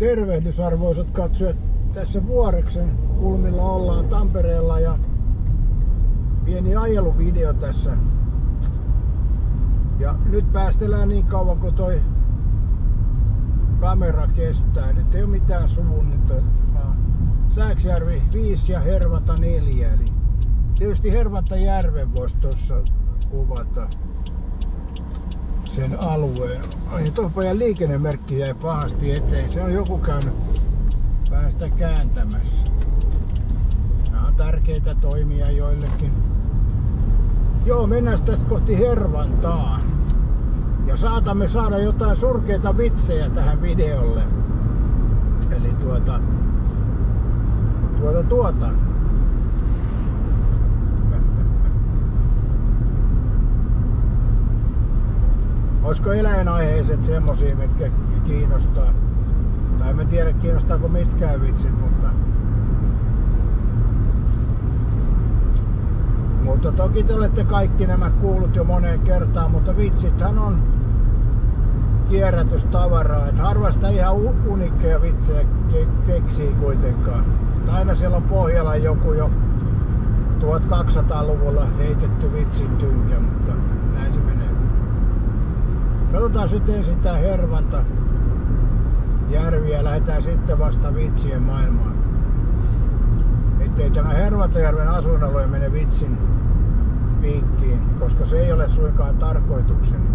Tervehdys arvoisat katsojat. Tässä Vuoreksen kulmilla ollaan Tampereella ja pieni ajeluvideo tässä. Ja nyt päästellään niin kauan kuin toi kamera kestää. Nyt ei ole mitään suunnitelmaa. Sääksjärvi 5 ja Hervanta 4. Eli tietysti Hervantajärven voisi tuossa kuvata sen alueen. Ai, tuohon liikennemerkki jäi pahasti eteen. Se on joku käynyt vähän sitä kääntämässä. Nämä on tärkeitä toimia joillekin. Joo, mennään tästä kohti Hervantaa. Ja saatamme saada jotain surkeita vitsejä tähän videolle. Eli Olisiko eläinaiheiset semmosia, mitkä kiinnostaa? Tai en tiedä kiinnostaako mitkään vitsit, mutta toki te olette kaikki nämä kuullut jo moneen kertaan, mutta vitsithän on kierrätystavaraa, että harvasta ihan unikkeja vitsejä keksii kuitenkaan. Aina siellä on pohjalla joku jo 1200-luvulla heitetty vitsin tynkä, mutta näin se menee. Katsotaan nyt ensin tää Hervanta järvi ja lähdetään sitten vasta vitsien maailmaan. Ettei tämä Hervantajärven asuinalue mene vitsin piikkiin, koska se ei ole suinkaan tarkoitukseni.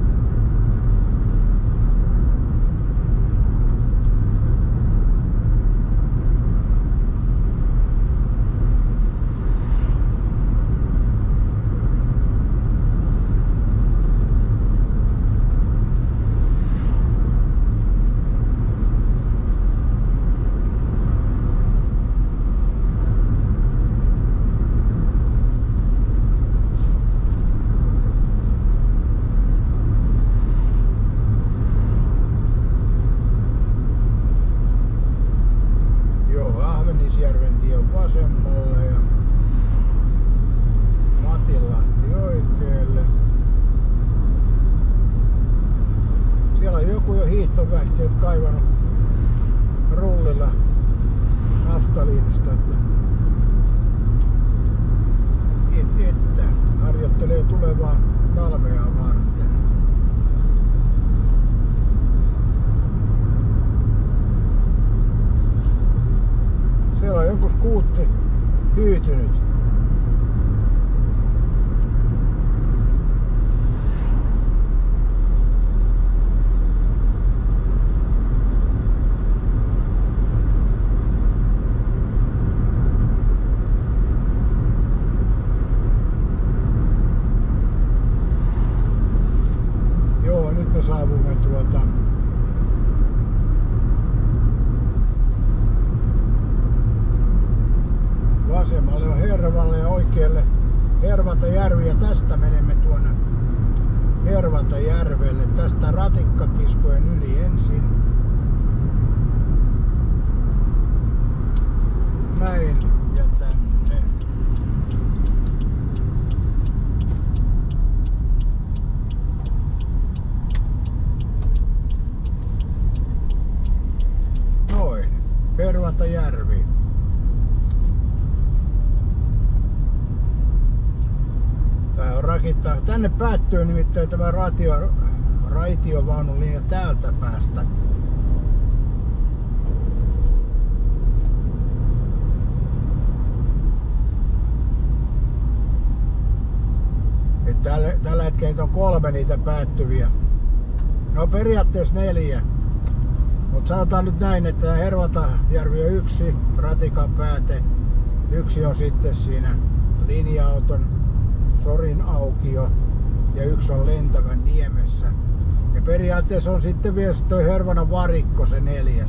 Ahvenisjärven tien vasemmalle ja Matinlahti oikealle. Siellä on joku jo hiihtovähtiöt kaivannut rullilla naftaliinista, että harjoittelee tulevaa talvea varten. Siellä on joku skuutti hyytynyt. Joo, nyt me saavumme vasemmalle on Hervalle ja oikealle Hervantajärvi ja tästä menemme tuonne Hervantajärvelle. Tästä ratikkakiskojen yli ensin. Näin ja tänne. Noin, Hervantajärvi. Tänne päättyy nimittäin tämä raitiovaunun linja täältä päästä. Tällä hetkellä niitä on 3 niitä päättyviä. No periaatteessa 4. Mutta sanotaan nyt näin, että Hervantajärvi on 1 ratikan pääte. 1 on sitten siinä linja-auton Sorin aukio ja 1 on lentävän Niemessä. Ja periaatteessa on sitten vielä toi Hervannan varikko se 4.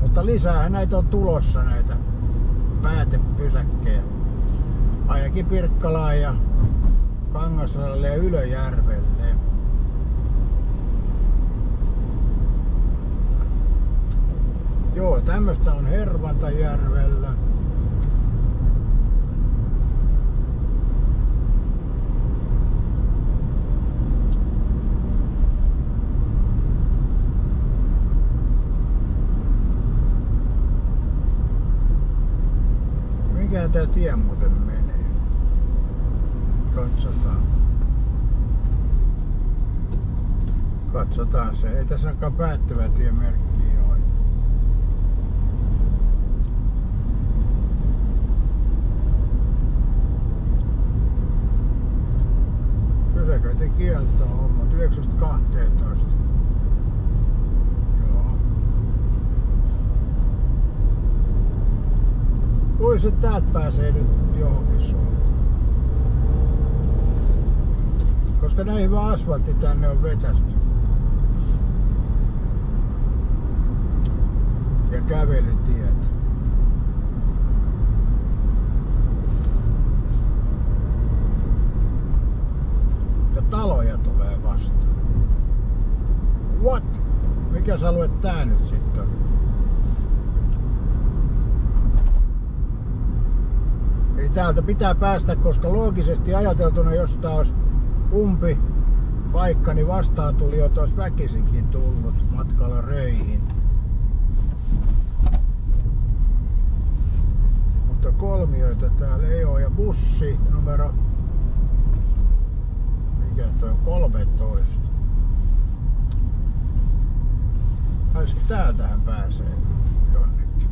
Mutta lisäähän näitä on tulossa näitä päätepysäkkejä. Ainakin Pirkkalaan ja Kangaslalle ja Ylöjärvelle. Joo, tämmöstä on Hervantajärvellä. tää tie muuten menee? Katsotaan se. Ei tässä ainakaan päättyvä tiemerkki ole. Pysäköintikielto on homma 9.12. Joo. Luulisin, että täältä pääsee nyt johonkin suuntaan. Koska näin hyvä asfaltti tänne on vetästy. Ja kävelytiet. Ja taloja tulee vastaan. What? Mikäs alue tää nyt sitten on? Eli täältä pitää päästä, koska loogisesti ajateltuna, jos tää olisi umpi paikka, niin vastaantulijoita olisi väkisinkin tullut matkalla Röihin. Mutta kolmioita täällä ei ole. Ja bussi numero... Mikä toi on? 13. Olisiko täältähän pääsee jonnekin?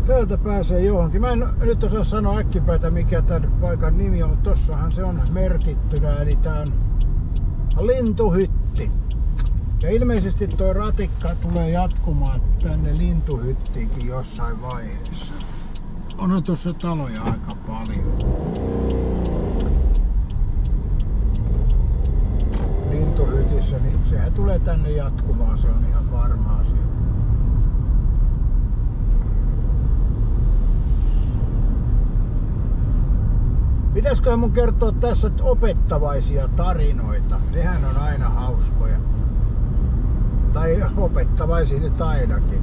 Täältä pääsee johonkin. Mä en nyt osaa sanoa äkkipäätä mikä tämän paikan nimi on, mutta tossahan se on merkittynä. Eli tää on Lintuhytti. Ja ilmeisesti tuo ratikka tulee jatkumaan tänne Lintuhyttiinkin jossain vaiheessa. On tuossa taloja aika paljon. Lintuhytissä, niin sehän tulee tänne jatkumaan, se on ihan varma asia. Pitäisikö mun kertoa tässä opettavaisia tarinoita? Nehän on aina hauskoja. Tai opettavaisia nyt ainakin.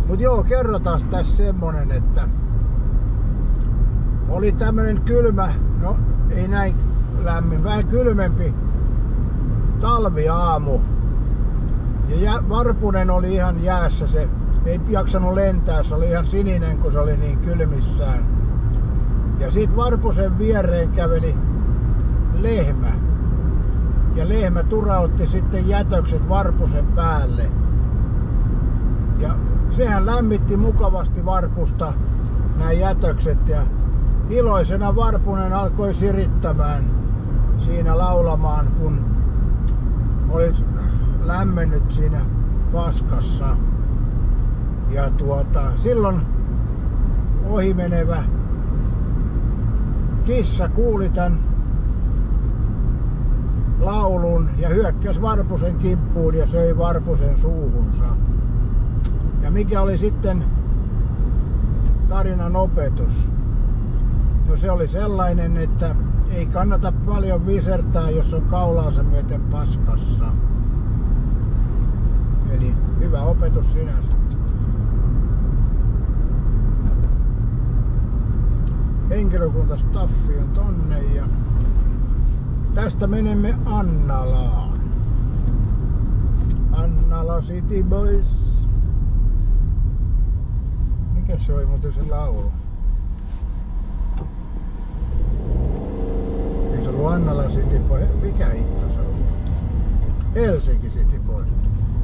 Mut joo, kerrotaan tässä semmonen, että oli tämmönen kylmä, no ei näin lämmin, vähän kylmempi talviaamu. Ja Varpunen oli ihan jäässä, se ei jaksanut lentää, se oli ihan sininen, kun se oli niin kylmissään. Ja siitä Varpusen viereen käveli lehmä. Ja lehmä turautti sitten jätökset Varpusen päälle. Ja sehän lämmitti mukavasti Varpusta nämä jätökset. Ja iloisena Varpunen alkoi sirittämään siinä laulamaan, kun oli lämmennyt siinä paskassa. Ja silloin ohimenevä kissa kuuli tän laulun ja hyökkäsi Varpusen kimppuun ja söi Varpusen suuhunsa. Ja mikä oli sitten tarinan opetus? No se oli sellainen, että ei kannata paljon visertää, jos on kaulaansa myöten paskassa. Eli hyvä opetus sinänsä. Henkilökuntastaffi on tonne ja tästä menemme Annalaan. Annala City Boys. Mikä se oli muuten se laulu? Ei se ollut Annala City Boys. Mikä hitto se oli? Helsinki City Boys.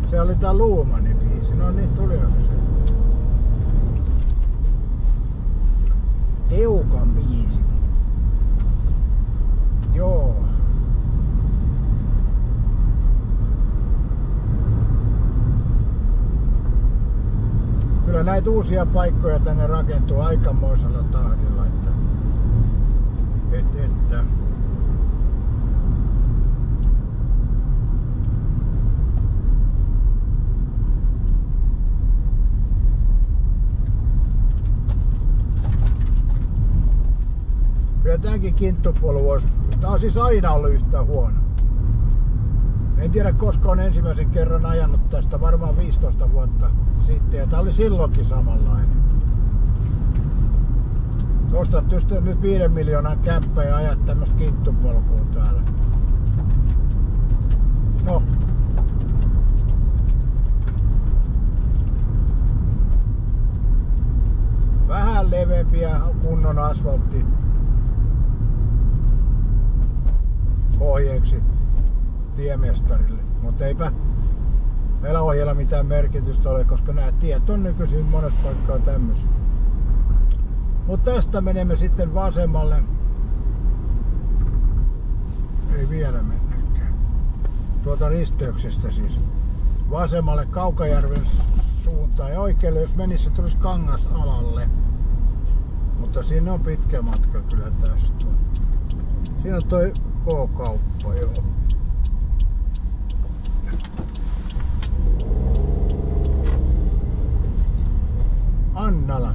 Se oli tää Luumanin biisi. No niin, tulihan se. Teukan biisi. Joo. Kyllä näitä uusia paikkoja tänne rakentuu aikamoisella tahdilla, että kyllä tämänkin kinttupolku olisi, tää on siis aina ollut yhtä huono. En tiedä koska on ensimmäisen kerran ajanut tästä, varmaan 15 vuotta sitten, ja tää oli silloinkin samanlainen. Ostat just nyt 5 miljoonan kämppää ja ajat tämmöstä kinttupolkua täällä. No. kunnon asfaltti ohjeeksi tiemestarille. Mutta eipä meillä ohjeella mitään merkitystä ole, koska nämä tiet on nykyisin monessa paikkaa tämmöisiä. Mutta tästä menemme sitten vasemmalle. Ei vielä mennäkään. Tuota risteyksestä siis. Vasemmalle Kaukajärven suuntaan ja oikealle jos menisi se tulisi Kangasalalle. Mutta siinä on pitkä matka kyllä tästä. Siinä on toi K-kauppa joo. Annala.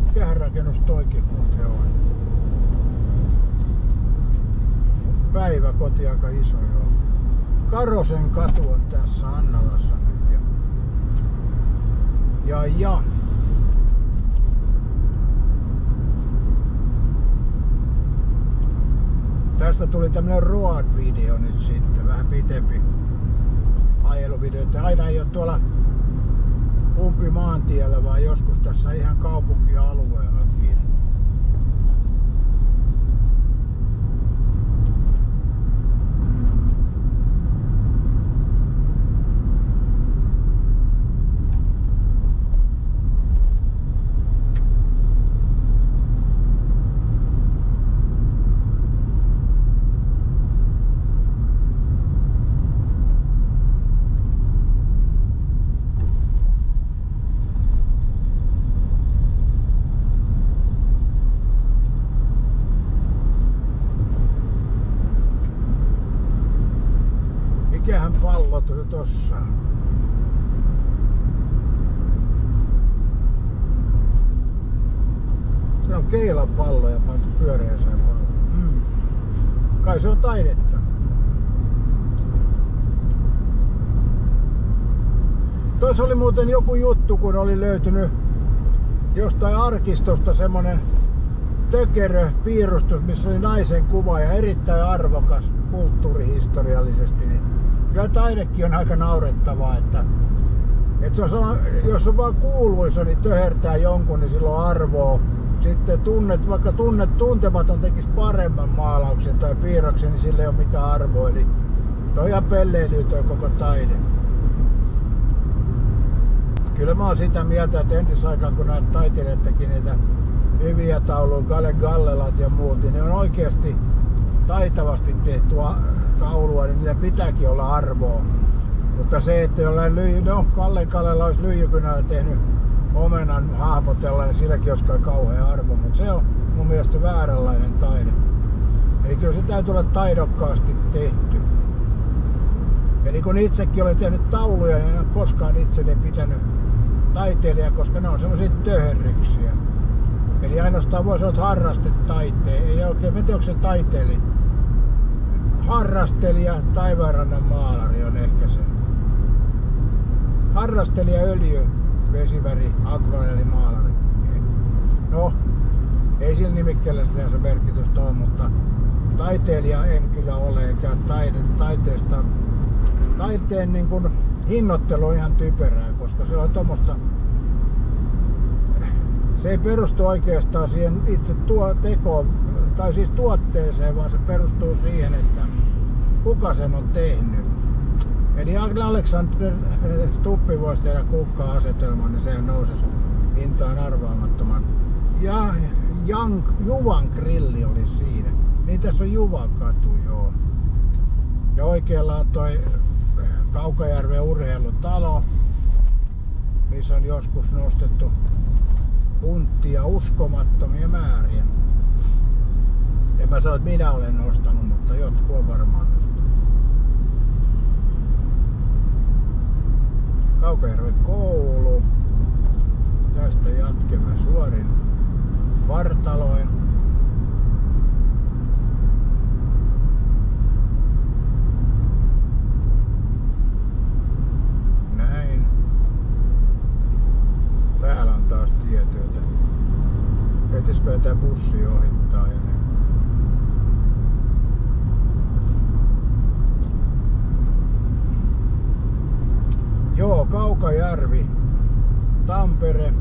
Mikähän rakennus toikin muuten on? Päiväkoti aika iso joo. Karosen katu on tässä Annalassa nyt ja. Tästä tuli tämmönen road-video nyt sitten, vähän pitempi ajeluvideo. Aina ei ole tuolla umpimaantiellä, vaan joskus tässä ihan kaupunkialueellakin. Mikähän pallo tuli tossa? Se on keilapallo ja pantu pyöreäseen palloon. Kai se on taidetta. Tuossa oli muuten joku juttu, kun oli löytynyt jostain arkistosta semmonen tökerö piirustus, missä oli naisen kuva ja erittäin arvokas kulttuurihistoriallisesti. Niin kyllä taidekin on aika naurettavaa, että se on sama, jos on vaan kuuluisa, niin töhertää jonkun, niin sillä on arvoa. Sitten vaikka tuntematon tekisi paremman maalauksen tai piirroksen, niin sillä ei ole mitään arvoa. Eli toi ihan pelleilyy toi koko taide. Kyllä mä oon sitä mieltä, että entisaikaan kun näitä taiteilijat teki niitä hyviä tauluja, Kalle Gallelat ja muut, niin ne on oikeasti taitavasti tehty taulua, niin niillä pitääkin olla arvoa. Mutta se, että jollain Kalle Gallela olisi lyijykynällä tehnyt omenan hahmotella, niin silläkin olisi kauhean arvo. Mutta se on mun mielestä se vääränlainen taide. Eli kyllä se täytyy olla taidokkaasti tehty. Eli kun itsekin olen tehnyt tauluja, niin en ole koskaan itseni pitänyt taiteilija, koska ne on semmoisia töherryksiä. Eli ainoastaan voisi olla harrastetaiteen. Ei oikein, en tiedä, onko se taiteilija. Harrastelija, taivaanrannan maalari on ehkä se. Harrastelija, öljy, vesiväri, akvarellimaalari. No, ei sillä nimikkeellä se merkitystä ole, mutta taiteilija en kyllä ole, eikä taiteen niin kuin hinnoittelu on ihan typerää, koska se on tommoista. Se ei perustu oikeastaan siihen itse tekoon, tai siis tuotteeseen, vaan se perustuu siihen, että kuka sen on tehnyt. Eli Alexander Stuppi voisi tehdä kukka-asetelman, niin sehän nousisi hintaan arvaamattoman. Ja Juvan grilli oli siinä. Niin tässä on Juvan katu, joo. Ja oikealla on toi Kaukajärven urheilutalo, missä on joskus nostettu punttia uskomattomia määriä. En mä sano, että minä olen nostanut, mutta jotkut on varmaan nostanut. Kaukajärven koulu. Tästä jatkemme suorin vartaloin. Näin. Täällä on taas tietyötä. Ehtisikö tää bussi ohittaa ennen? Joo, Kaukajärvi, Tampere.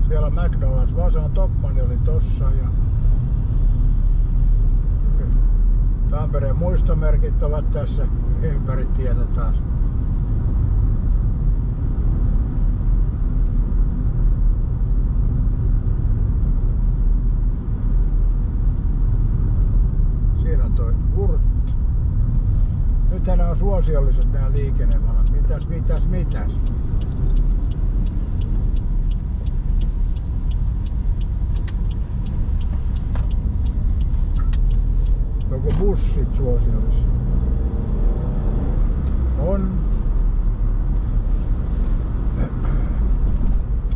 Siellä McDonald's, Vasan Topmani oli tossa ja Tampereen muistomerkit ovat tässä ympäri tietä taas. Siinä on toi Hurt. Nythän on suosiolliset nämä liikennevalot. Mitäs? Onko bussit suosiollisia? On.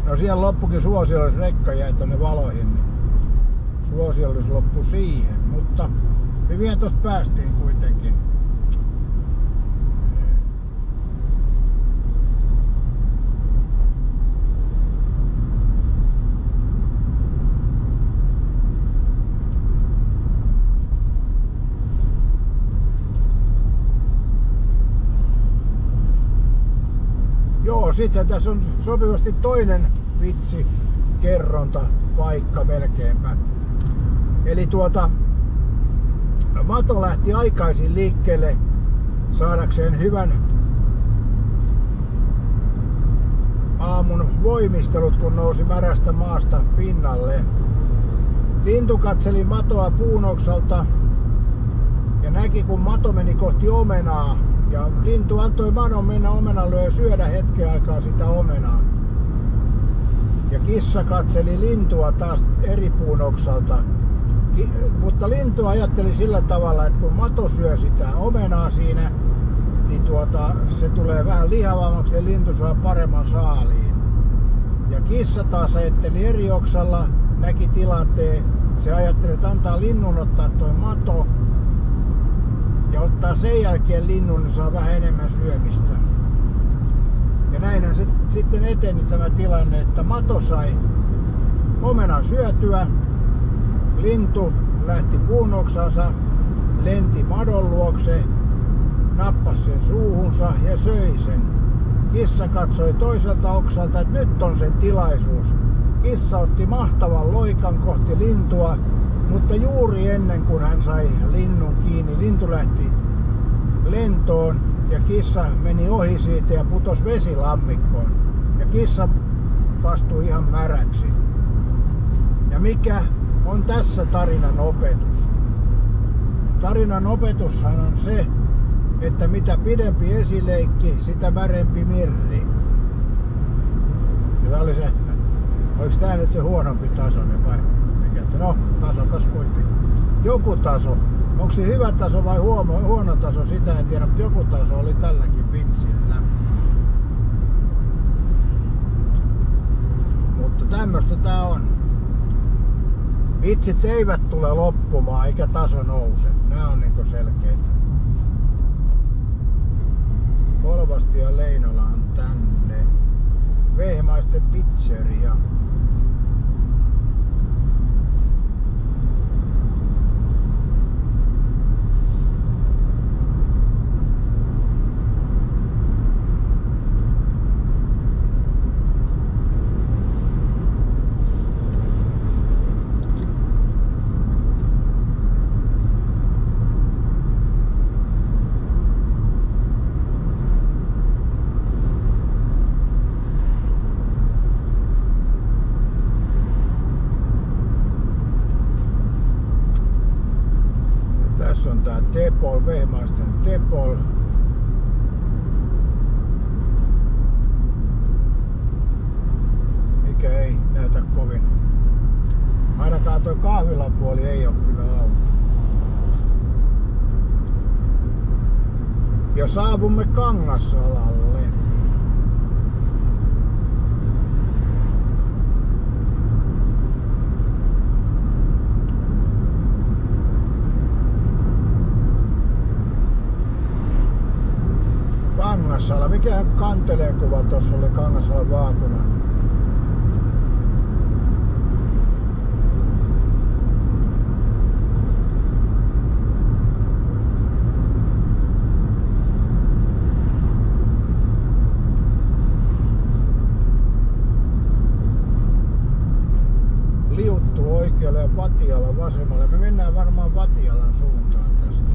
No siellä loppukin suosiollis rekka jäi tonne valoihin, niin suosiollis loppu siihen, mutta hyvin tosta päästiin kuitenkin. Joo, sitten tässä on sopivasti toinen vitsi kerronta paikka melkeinpä. Eli Mato lähti aikaisin liikkeelle saadakseen hyvän aamun voimistelut, kun nousi märästä maasta pinnalle. Lintu katseli Matoa puunoksalta ja näki, kun Mato meni kohti omenaa. Ja lintu antoi Madon mennä omenalle ja syödä hetken aikaa sitä omenaa. Ja kissa katseli lintua taas eri puunoksalta. Mutta lintu ajatteli sillä tavalla, että kun Mato syö sitä omenaa siinä, niin se tulee vähän lihavammaksi ja lintu saa paremman saaliin. Ja kissa taas ajatteli eri oksalla, näki tilanteen. Se ajatteli, että antaa linnun ottaa toi Mato. Ja ottaa sen jälkeen linnun, niin saa vähän enemmän syömistä. Ja näinhän se sitten eteni tämä tilanne, että Mato sai omenan syötyä. Lintu lähti puunoksansa, lenti Madon luokse, nappasi sen suuhunsa ja söi sen. Kissa katsoi toiselta oksalta, että nyt on sen tilaisuus. Kissa otti mahtavan loikan kohti lintua. Mutta juuri ennen kuin hän sai linnun kiinni, lintu lähti lentoon ja kissa meni ohi siitä ja putosi vesilammikkoon. Ja kissa kastui ihan märäksi. Ja mikä on tässä tarinan opetus? Tarinan opetushan on se, että mitä pidempi esileikki, sitä märempi mirri. Ja tää oli se, oliko tää nyt se huonompi tasoinen vai? No, tasokas kuitenkin. Joku taso. Onko se hyvä taso vai huono taso, sitä en tiedä, mutta joku taso oli tälläkin vitsillä. Mutta tämmöstä tää on. Vitsit eivät tule loppumaan eikä taso nouse. Nää on niinku selkeitä. Kolvasti ja Leinola on tänne. Vehmaisten pizzeria. Tässä on tää Tepol, Vehmaisten Tepol. Mikä ei näytä kovin. Ainakaan toi kahvilapuoli ei oo kyllä auki. Ja saavumme Kangassalalle. Kangassala. Mikä kanteleen kuva tuossa oli Kangassalan vaakuna? oikealle ja Vatiala vasemmalle. Me mennään varmaan Vatialan suuntaan tästä.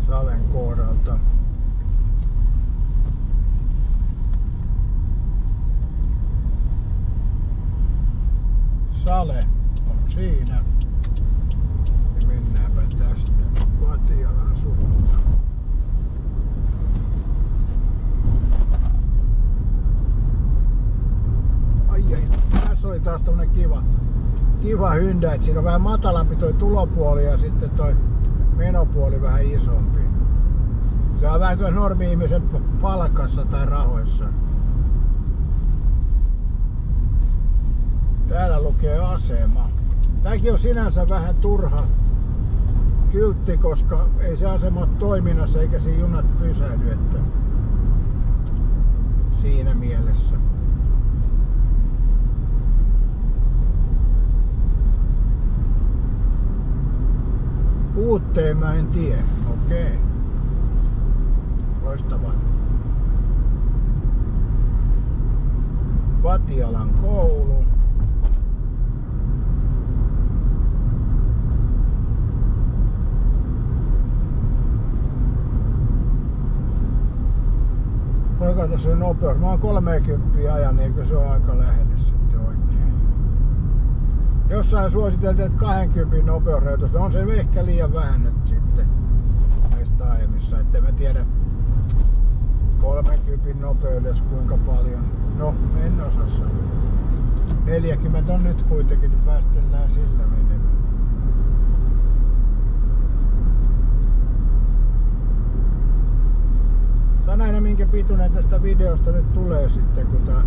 Salen kohdalta. Sale on siinä. Ja mennäänpä tästä Vatialan suuntaan. Ai, tässä oli taas tämmönen kiva hyndä, että siinä on vähän matalampi toi tulopuoli ja sitten toi menopuoli vähän isompi. Se on vähän kuin normi-ihmisen palkassa tai rahoissa. Täällä lukee asema. Tääkin on sinänsä vähän turha kyltti, koska ei se asema ole toiminnassa eikä siinä junat pysähdy, että siinä mielessä. Uuteenmäen tie, okei. Loistavaa. Vatialan koulu. Oliko tässä nopeus? Mä oon 30 ajan, niin eikö se ole aika lähelle sitten oikein. Jossain suositeltiin, että 20 nopeusrajoitusta. On se ehkä liian vähän nyt sitten näistä aiemmissa. Että mä tiedä 30 nopeudessa kuinka paljon. No, en osaa sanoa. 40 on nyt kuitenkin, niin päästellään sillä menemään. Sä näin minkä pituinen tästä videosta nyt tulee sitten, kun tää...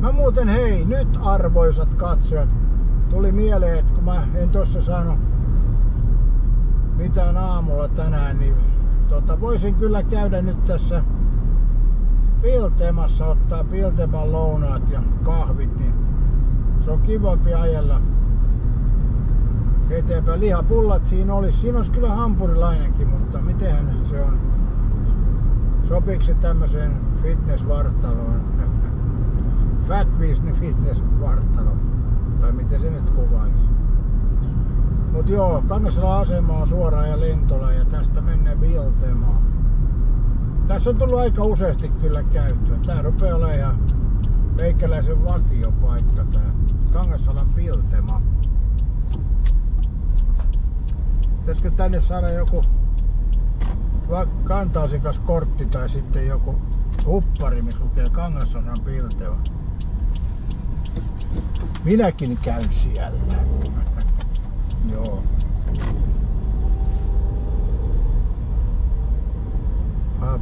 Mä muuten hei, nyt arvoisat katsojat, tuli mieleen, että kun mä en tossa saanut mitään aamulla tänään, niin voisin kyllä käydä nyt tässä Piltemassa, ottaa Pilteman lounaat ja kahvit, niin se on kivampi ajella eteenpäin. Lihapullat siinä olisi kyllä hampurilainenkin, mutta mitenhän se on? Sopiiko se tämmöiseen fitnessvartaloon? Fat business fitnessvartalo. Tai miten se nyt kuvailisi. Mut joo, Kangassalan asema on suoraan ja Lentola ja tästä mennään Piltemaan. Tässä on tullut aika useasti kyllä käytyä. Tää rupeaa olemaan ihan meikäläisen vakiopaikka tää Kangassalan Piltema. Pitäisikö tänne saada joku kanta-asikas kortti tai sitten joku huppari, missä lukee Kangassalan Piltema. Minäkin käyn siellä. Joo.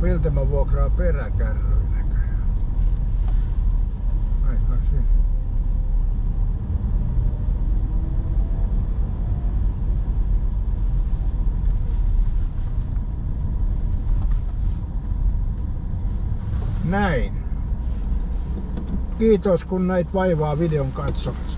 Piltemä vuokraa peräkärryillä. Aika siinä. Näin. Kiitos kun näit vaivaa videon katsomiseen.